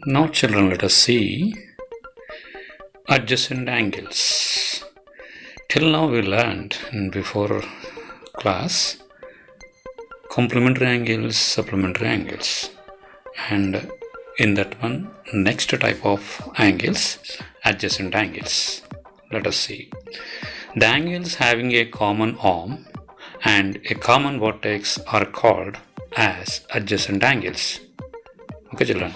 Now children, let us see adjacent angles. Till now we learned in before class complementary angles, supplementary angles, and in that one next type of angles, adjacent angles. Let us see. The angles having a common arm and a common vertex are called as adjacent angles. Okay children,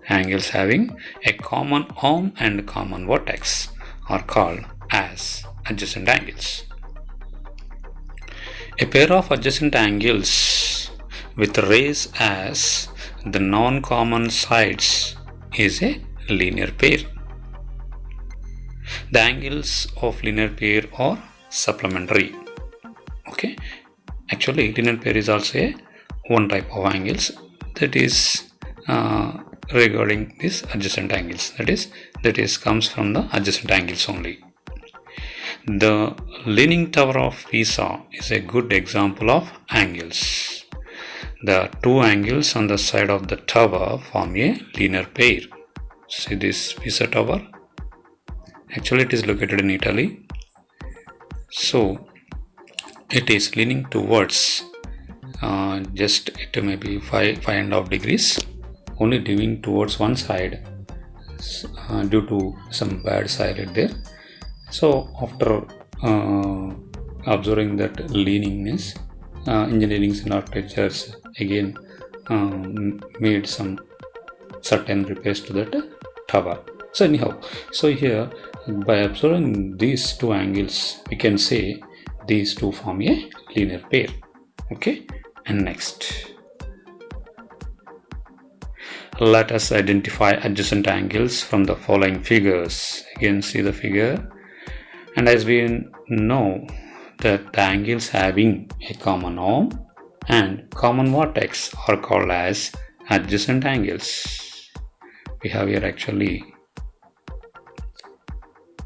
angles having a common arm and common vertex are called as adjacent angles. A pair of adjacent angles with rays as the non-common sides is a linear pair. The angles of linear pair are supplementary. Okay, actually linear pair is also a one type of angles that is regarding these adjacent angles, that is comes from the adjacent angles only. The Leaning Tower of Pisa is a good example of angles. The two angles on the side of the tower form a linear pair. See this Pisa tower? Actually it is located in Italy. So it is leaning towards just it may be 5.5 degrees, only leaning towards one side due to some bad side there. So after observing that leaningness, engineering and architectures again made some certain repairs to that tower. So anyhow, so here by observing these two angles, we can say these two form a linear pair. Okay, and next, let us identify adjacent angles from the following figures. Again, see the figure, and as we know that the angles having a common arm and common vertex are called as adjacent angles. We have here actually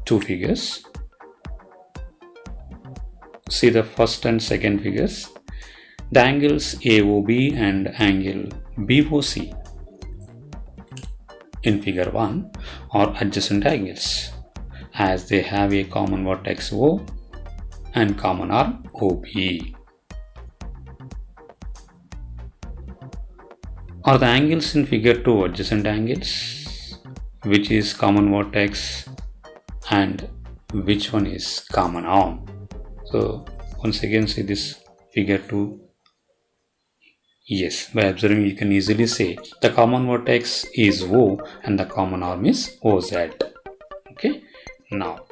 two figures. See the first and second figures. The angles AOB and angle BOC in figure 1 are adjacent angles as they have a common vertex O and common arm OB. Are the angles in figure 2 adjacent angles? Which is common vertex and which one is common arm? So once again see this figure 2. Yes, by observing you can easily say the common vertex is O and the common arm is OZ. Okay, now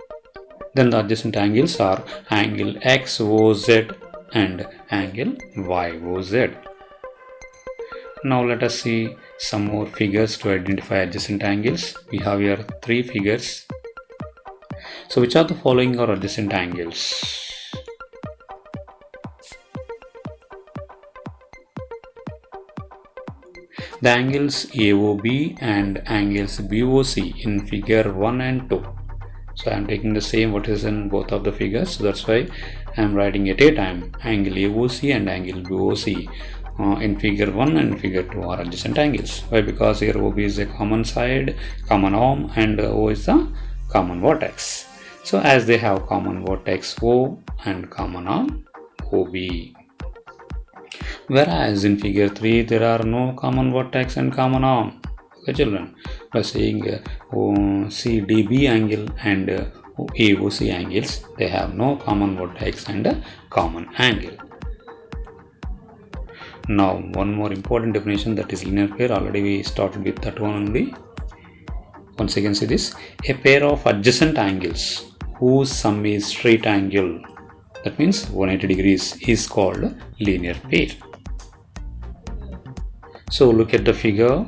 then the adjacent angles are angle XOZ and angle YOZ. Now let us see some more figures to identify adjacent angles. We have here three figures. So which are the following are adjacent angles? The angles AOB and angles BOC in figure 1 and 2. So I am taking the same what is in both of the figures. So that's why I am writing at a time. Angle AOC and angle BOC in figure 1 and figure 2 are adjacent angles. Why? Because here OB is a common side, common arm, and O is the common vertex. So as they have common vertex O and common arm OB. Whereas in figure 3 there are no common vertex and common arm. Okay children, by saying CDB angle and AOC angles, they have no common vertex and common angle. Now one more important definition, that is linear pair. Already we started with that one only. Once again see this, a pair of adjacent angles whose sum is straight angle, that means 180 degrees, is called linear pair. So look at the figure.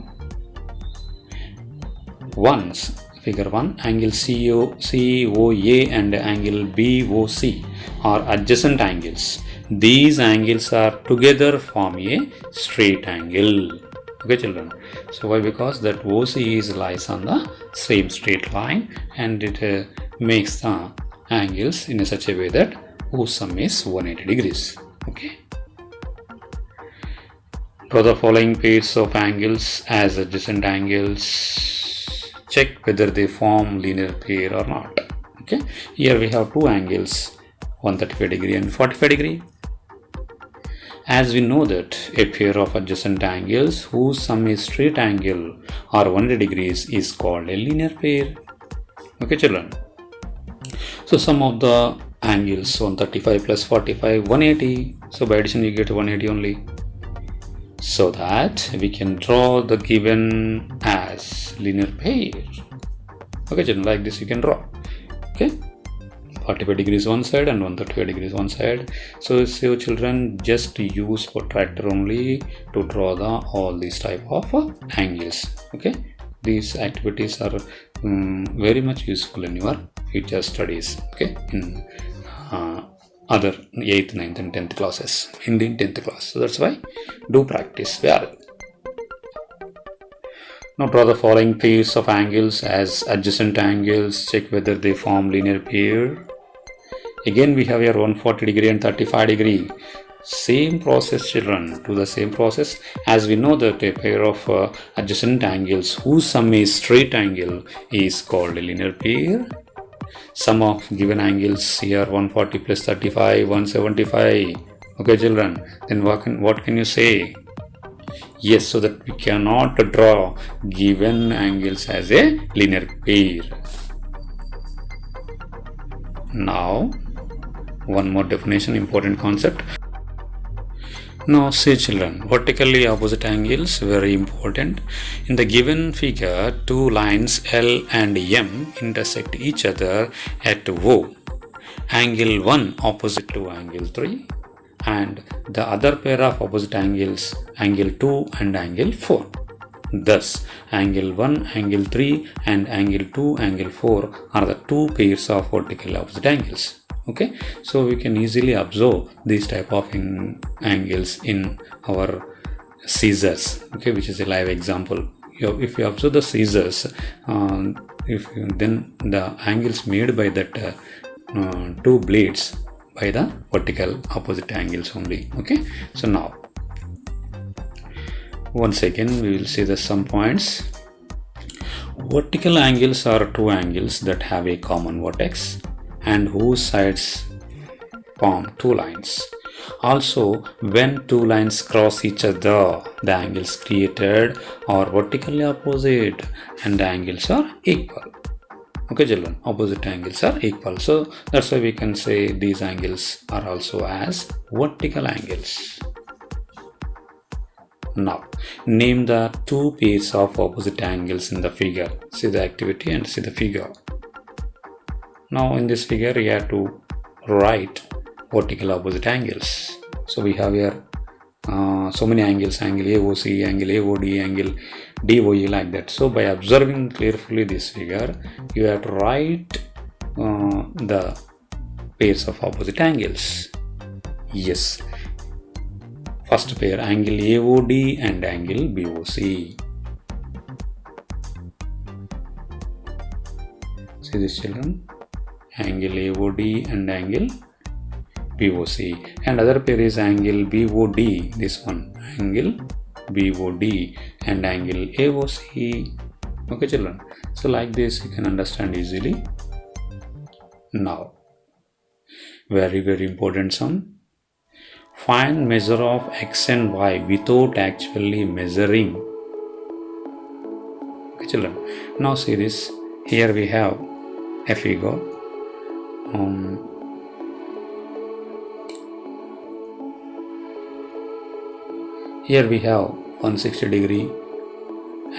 Figure 1, angle COA and angle BOC are adjacent angles. These angles are together form a straight angle. Okay children, so why? Because that OC lies on the same straight line and it makes the angles in such a way that whose sum is 180 degrees. Okay. Draw the following pairs of angles as adjacent angles. Check whether they form linear pair or not. Okay, here we have two angles, 135 degree and 45 degree. As we know that a pair of adjacent angles whose sum is straight angle or 180 degrees is called a linear pair. Okay, children. So sum of the angles 135 plus 45, 180. So by addition you get 180 only. So that we can draw the given as linear pair. Okay, children, like this you can draw. Okay, 45 degrees one side and 135 degrees one side. So children, just use protractor only to draw all these type of angles. Okay, these activities are very much useful in your future studies. Okay, in other 8th, 9th and 10th classes, in the 10th class. So that's why do practice well. Now draw the following pairs of angles as adjacent angles. Check whether they form linear pair. Again we have here 140 degree and 35 degree. Same process, children. Do the same process. As we know that a pair of adjacent angles whose sum is straight angle is called a linear pair. Sum of given angles here 140 plus 35, 175. Okay, children. Then what can you say? Yes, so that we cannot draw given angles as a linear pair. Now, one more definition, important concept. Now see, children, vertically opposite angles, very important. In the given figure, two lines L and M intersect each other at O. Angle 1 opposite to angle 3 and the other pair of opposite angles, angle 2 and angle 4. Thus, angle 1, angle 3 and angle 2, angle 4 are the two pairs of vertically opposite angles. Okay, so we can easily observe these type of angles in our scissors. Okay, which is a live example. If you observe the scissors, then the angles made by that two blades by the vertical opposite angles only. Okay, so now once again we will see the some points. Vertical angles are two angles that have a common vertex and whose sides form two lines. Also, when two lines cross each other, the angles created are vertically opposite and the angles are equal. Okay, children, opposite angles are equal. So that's why we can say these angles are also as vertical angles. Now, name the two pairs of opposite angles in the figure. See the activity and see the figure. Now in this figure you have to write vertical opposite angles. So we have here so many angles, angle AOC, angle AOD, angle DOE, like that. So by observing carefully this figure, you have to write the pairs of opposite angles. Yes. First pair, angle AOD and angle BOC. See this, children? Angle AOD and angle BOC, and other pair is angle BOD, this one, angle BOD and angle AOC. Okay, children, so like this you can understand easily. Now, very important sum. Find measure of x and y without actually measuring. Okay, children, now see this. Here we have a figure. Here we have 160 degree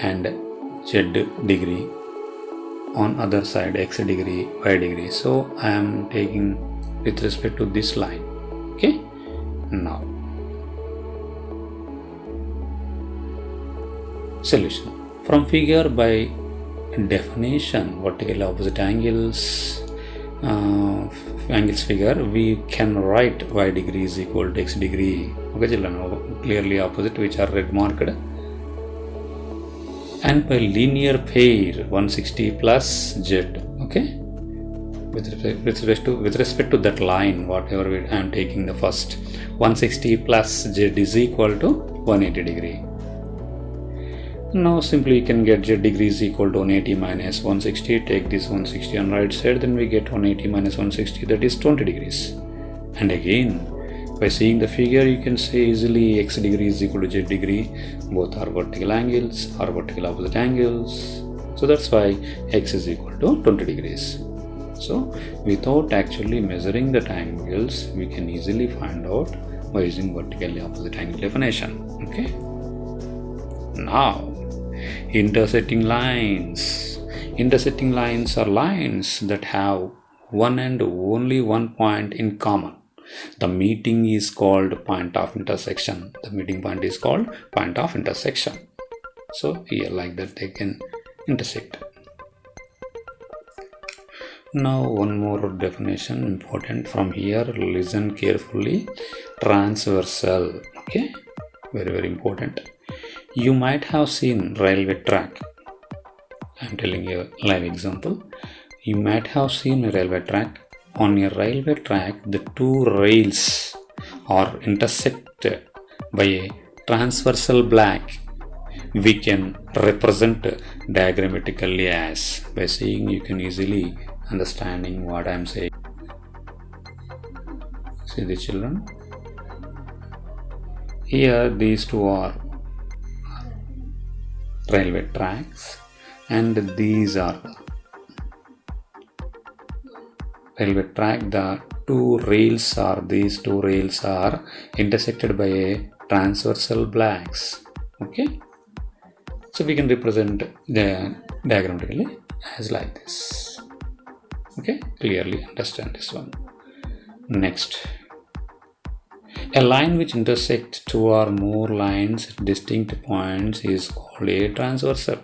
and z degree, on other side x degree, y degree. So I am taking with respect to this line. Okay, now solution. From figure, by definition, vertically opposite angles figure, we can write y degree is equal to x degree. Okay, children, clearly opposite, which are red marked. And by linear pair 160 plus z. Okay, with respect to that line, whatever I am taking the first, 160 plus z is equal to 180 degree. Now simply you can get z degree is equal to 180 minus 160. Take this 160 on right side, then we get 180 minus 160, that is 20 degrees. And again, by seeing the figure, you can say easily x degree is equal to z degree. Both are vertical angles or vertical opposite angles. So that's why x is equal to 20 degrees. So without actually measuring the triangles, we can easily find out by using vertically opposite angle definition. Okay. Now, intersecting lines. Intersecting lines are lines that have one and only one point in common. The meeting is called point of intersection. The meeting point is called point of intersection. So here like that they can intersect. Now one more definition important from here. Listen carefully. Transversal. Okay, very important. You might have seen railway track. I am telling you a live example. You might have seen a railway track. On a railway track, the two rails are intersected by a transversal block. We can represent diagrammatically as, by seeing you can easily understanding what I am saying. See the children. Here these two are railway tracks and these are railway track. These two rails are intersected by a transversal blocks. Okay, so we can represent the diagrammatically as like this. Okay, clearly understand this one. Next, a line which intersects two or more lines at distinct points is called a transversal.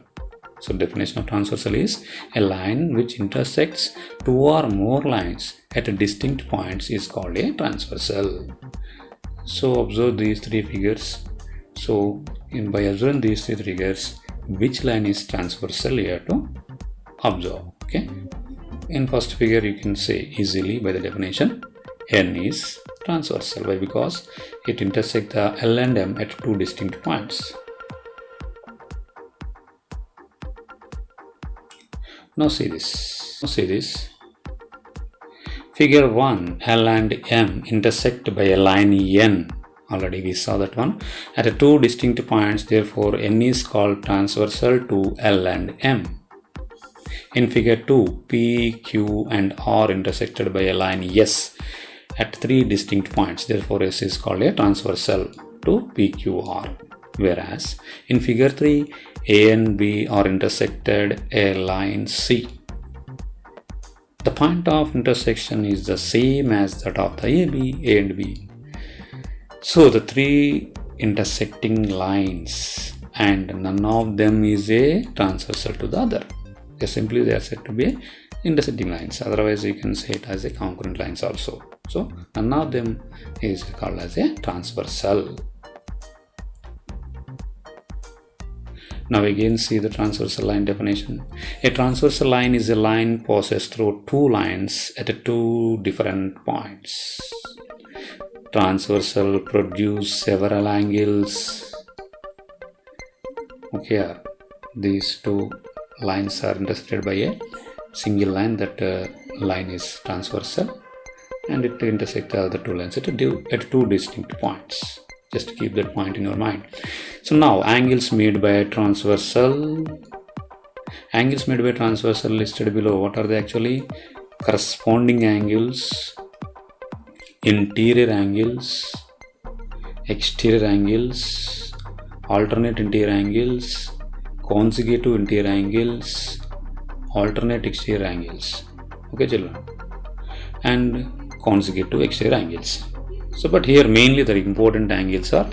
So definition of transversal is a line which intersects two or more lines at distinct points is called a transversal. So observe these three figures. So by observing these three figures, which line is transversal you have to observe. Okay. In first figure you can say easily by the definition N is transversal. Why? Because it intersects the L and M at two distinct points. Now see this. Figure 1, L and M intersect by a line N. Already we saw that one. At two distinct points, therefore N is called transversal to L and M. In figure 2, P, Q and R intersected by a line S at three distinct points. Therefore S is called a transversal to PQR. Whereas in figure 3, A and B are intersected a line C. The point of intersection is the same as that of the A and B. So the three intersecting lines and none of them is a transversal to the other. They are said to be intersecting lines. Otherwise you can say it as a concurrent lines also. So none of them is called as a transversal. Now again see the transversal line definition. A transversal line is a line passes through two lines at two different points. Transversal produce several angles. Okay, these two lines are intersected by a single line. That line is transversal and it intersects the other two lines at two distinct points. Just keep that point in your mind. So now angles made by transversal. Angles made by transversal listed below. What are they actually? Corresponding angles, interior angles, exterior angles, alternate interior angles, consecutive interior angles, alternate exterior angles. Okay, children, and consecutive exterior angles. So, but here mainly the important angles are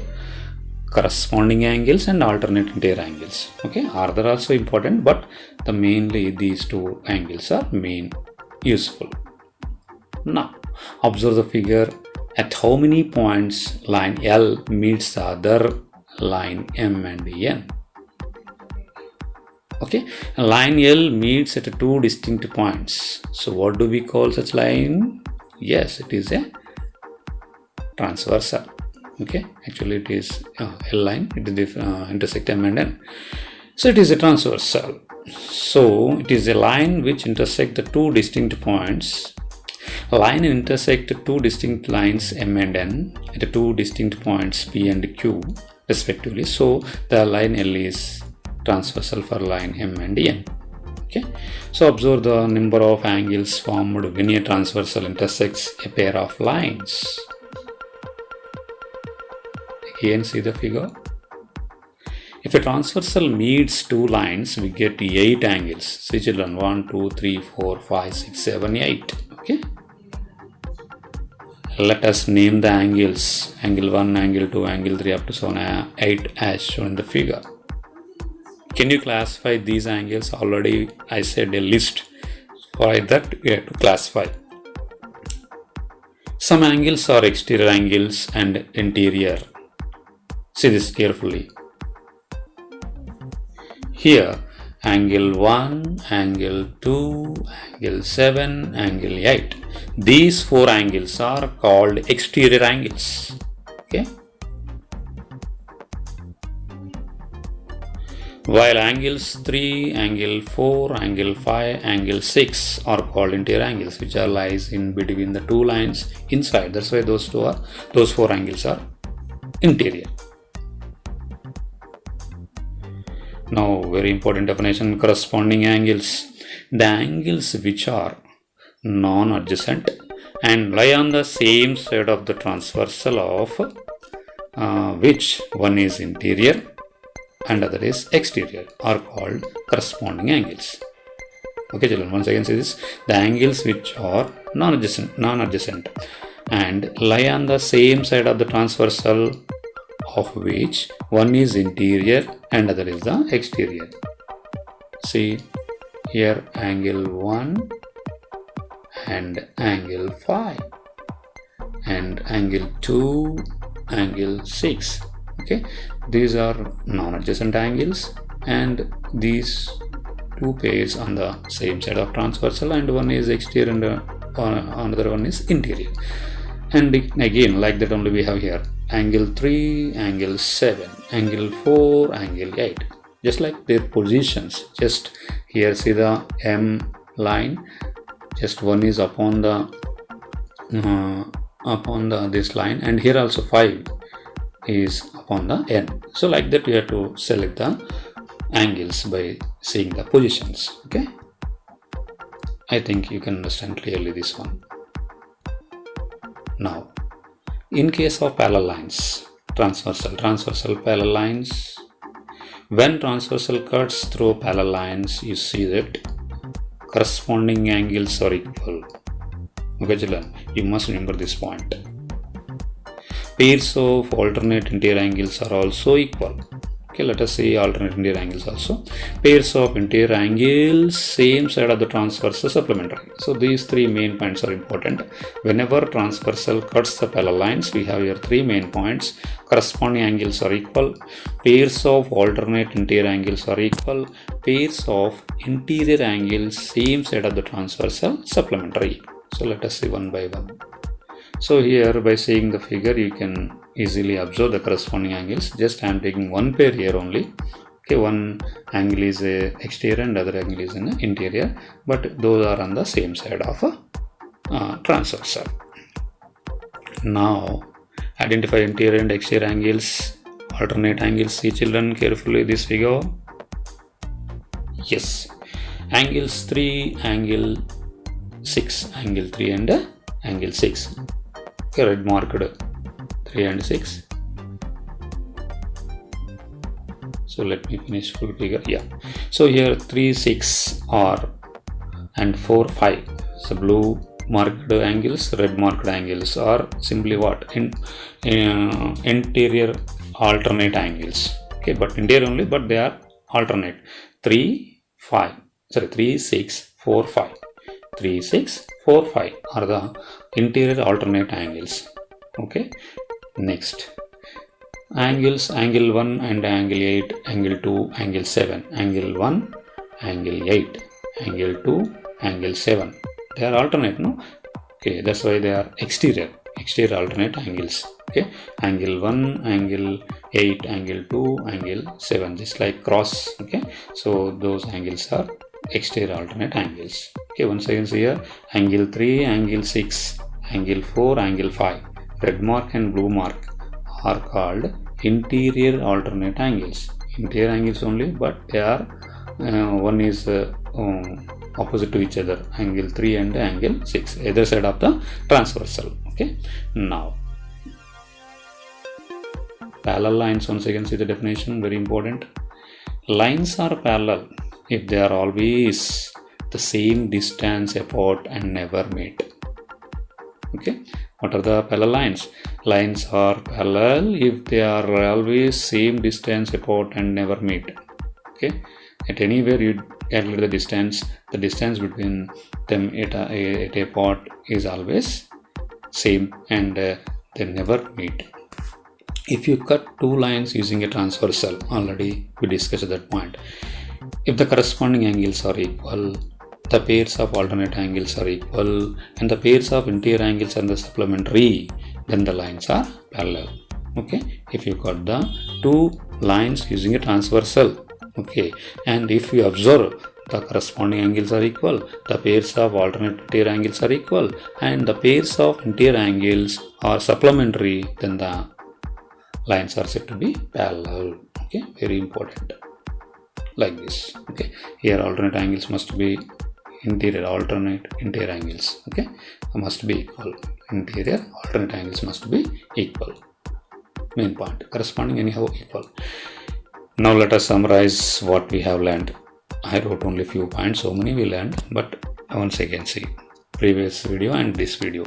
corresponding angles and alternate interior angles. Okay, other also important, but the mainly these two angles are main useful. Now, observe the figure. At how many points line L meets the other line M and N? Okay, line L meets at two distinct points. So, what do we call such line? Yes, it is a transversal. Okay, actually it is a line, it is the intersect M and N. So it is a transversal. So it is a line which intersect the two distinct points. A line intersect two distinct lines M and N at the two distinct points P and Q respectively. So the line L is transversal for line M and N. Okay. So observe the number of angles formed when a transversal intersects a pair of lines. Again, see the figure. If a transversal meets two lines, we get 8 angles. See children, 1, 2, 3, 4, 5, 6, 7, 8. Okay. Let us name the angles. Angle 1, angle 2, angle 3 up to so on 8 as shown in the figure. Can you classify these angles? Already I said a list. For that we have to classify. Some angles are exterior angles and interior. See this carefully. Here, angle 1, angle 2, angle 7, angle 8. These 4 angles are called exterior angles. Okay. While angles 3, angle 4, angle 5, angle 6 are called interior angles, which are lies in between the two lines inside. That's why those 4 angles are interior. Now, very important definition, corresponding angles. The angles which are non-adjacent and lie on the same side of the transversal of which one is interior and other is exterior are called corresponding angles. Okay children, once again see this. The angles which are non-adjacent and lie on the same side of the transversal of which one is interior and other is the exterior. See here angle 1 and angle 5 and angle 2, angle 6. Okay, these are non-adjacent angles and these two pairs on the same side of transversal and one is exterior and another one is interior. And again like that only we have here angle 3, angle 7, angle 4, angle 8, just like their positions. Just here see the M line, just one is upon the this line, and here also 5 is upon the N. So like that we have to select the angles by seeing the positions. Okay, I think you can understand clearly this one. Now, in case of parallel lines, transversal parallel lines, when transversal cuts through parallel lines, you see that corresponding angles are equal. Okay children, you must remember this point. Pairs of alternate interior angles are also equal. Okay, let us see alternate interior angles also. Pairs of interior angles, same side of the transversal supplementary. So these 3 main points are important. Whenever transversal cuts the parallel lines, we have here 3 main points. Corresponding angles are equal. Pairs of alternate interior angles are equal. Pairs of interior angles, same side of the transversal supplementary. So let us see one by one. So here by seeing the figure you can easily observe the corresponding angles. Just I am taking one pair here only. Okay, one angle is exterior and other angle is in interior, but those are on the same side of a transversal. Now identify interior and exterior angles, alternate angles. See children carefully this figure. Yes, angles 3, angle 6, angle 3 and angle 6. Okay, red marked 3 and 6. So let me finish full figure. Yeah. So here 3, 6 are and 4, 5. So blue marked angles, red marked angles are simply what? Interior alternate angles. Okay, but interior only, but they are alternate. 3, 5. Sorry, 3, 6, 4, 5. 3, 6, 4, 5 are the interior alternate angles. Okay. Next. Angles, angle 1 and angle 8, angle 2, angle 7. Angle 1, angle 8, angle 2, angle 7. They are alternate, no? Okay, that's why they are exterior alternate angles. Okay, angle 1, angle 8, angle 2, angle 7, just like cross. Okay, so those angles are exterior alternate angles. Okay, once again here, angle 3, angle 6, angle 4, angle 5. Red mark and blue mark are called interior alternate angles. Interior angles only, but they are one is opposite to each other, angle 3 and angle 6, either side of the transversal. Okay, now parallel lines, once again see the definition, very important. Lines are parallel if they are always the same distance apart and never meet. Okay, what are the parallel lines? Lines are parallel if they are always same distance apart and never meet. Okay, at anywhere you calculate the distance between them at a part is always same and they never meet. If you cut two lines using a transversal, already we discussed that point. If the corresponding angles are equal, the pairs of alternate angles are equal, and the pairs of interior angles are the supplementary, then the lines are parallel. Okay, if you cut the two lines using a transversal, okay, and if you observe the corresponding angles are equal, the pairs of alternate interior angles are equal, and the pairs of interior angles are supplementary, then the lines are said to be parallel. Okay, very important, like this. Okay, here alternate angles must be alternate interior angles. Okay, must be equal. Interior alternate angles must be equal. Main point, corresponding anyhow equal. Now let us summarize what we have learned. I wrote only few points, so many we learned, but once again see previous video and this video.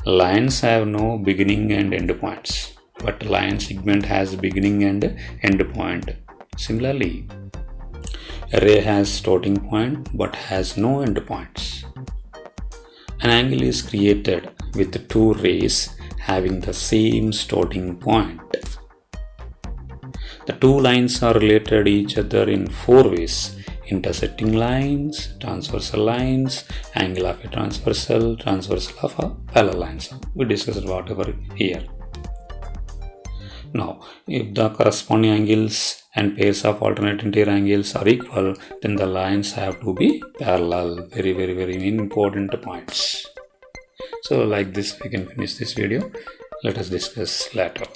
Lines have no beginning and end points, but line segment has beginning and end point. Similarly, a ray has starting point but has no end points. An angle is created with two rays having the same starting point. The two lines are related each other in four ways: intersecting lines, transversal lines, angle of a transversal, transversal of a parallel lines. We discussed whatever here. Now, if the corresponding angles and pairs of alternate interior angles are equal, then the lines have to be parallel. Very, very, very important points. So like this we can finish this video. Let us discuss later.